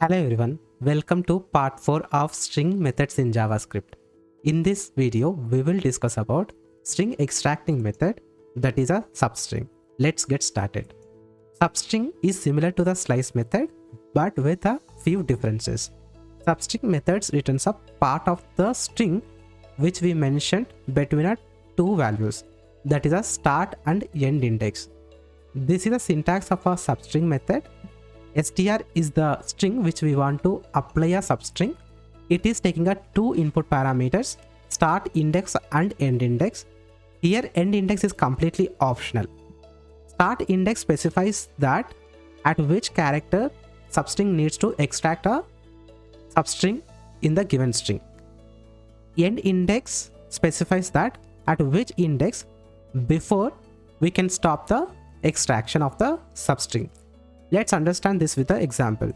Hello everyone, welcome to part 4 of string methods in JavaScript. In this video, we will discuss about string extracting method, that is a substring. Let's get started. Substring is similar to the slice method but with a few differences. Substring methods returns a part of the string which we mentioned between two values, that is a start and end index. This is the syntax of a substring method. str is the string which we want to apply a substring. It is taking a two input parameters, start index and end index. Here end index is completely optional. Start index specifies that at which character substring needs to extract a substring in the given string. End index specifies that at which index before we can stop the extraction of the substring. Let's understand this with an example.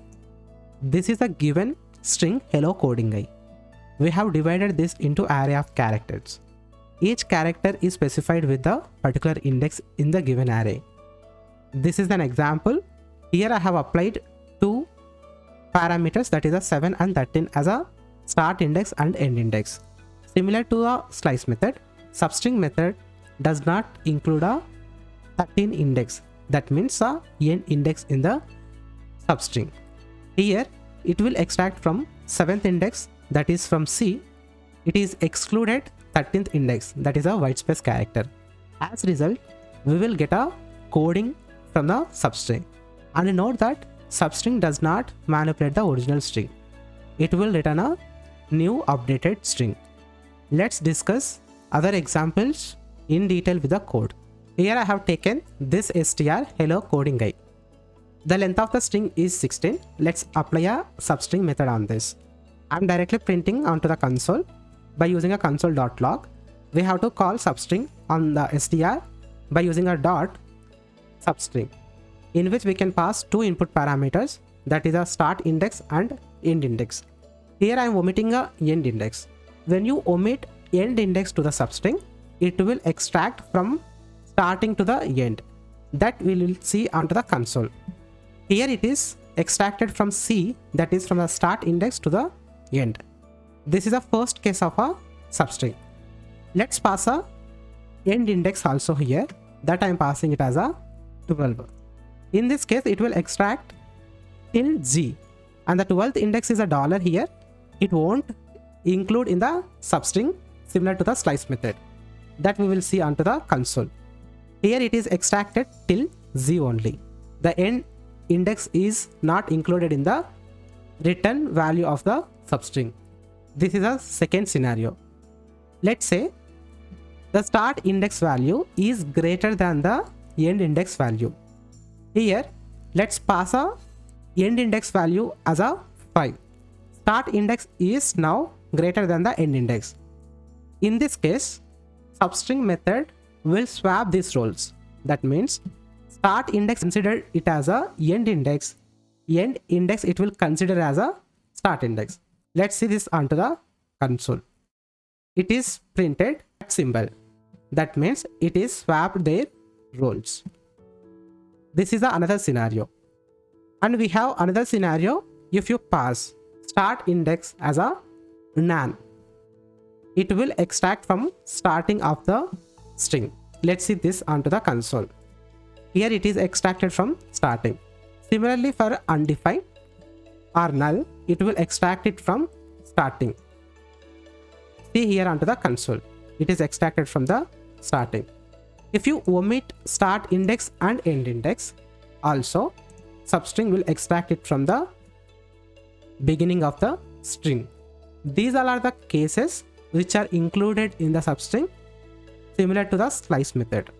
This is a given string hello coding guy. We have divided this into array of characters. Each character is specified with the particular index in the given array. This is an example. Here I have applied two parameters, that is a 7 and 13 as a start index and end index. Similar to a slice method, substring method does not include a 13 index. That means a end index in the substring. Here it will extract from 7th index, that is from C. It is excluded 13th index, that is a whitespace character. As a result, we will get a coding from the substring. And note that substring does not manipulate the original string. It will return a new updated string. Let's discuss other examples in detail with the code. Here I have taken this str hello coding guy. The length of the string is 16. Let's apply a substring method on this. I'm directly printing onto the console by using a console.log. We have to call substring on the str by using a dot substring, in which we can pass two input parameters, that is a start index and end index. Here I am omitting a end index. When you omit end index to the substring, it will extract from starting to the end. That we will see onto the console. Here it is extracted from C, that is from the start index to the end. This is the first case of a substring. Let's pass a end index also here, that I am passing it as a 12. In this case it will extract till G, and the 12th index is a dollar here. It won't include in the substring, similar to the slice method. That we will see onto the console. Here it is extracted till Z only. The end index is not included in the return value of the substring. This is a second scenario. Let's say the start index value is greater than the end index value. Here let's pass a end index value as a 5. Start index is now greater than the end index. In this case, substring method will swap these roles. That means start index consider it as a end index it will consider as a start index. Let's see this onto the console. It is printed symbol. That means it is swapped their roles. This is another scenario. And we have another scenario. If you pass start index as a nan, it will extract from starting of the string. Let's see this onto the console. Here it is extracted from starting. Similarly for undefined or null, it will extract it from starting. See here onto the console. It is extracted from the starting. If you omit start index and end index, also substring will extract it from the beginning of the string. These all are the cases which are included in the substring, similar to the slice method.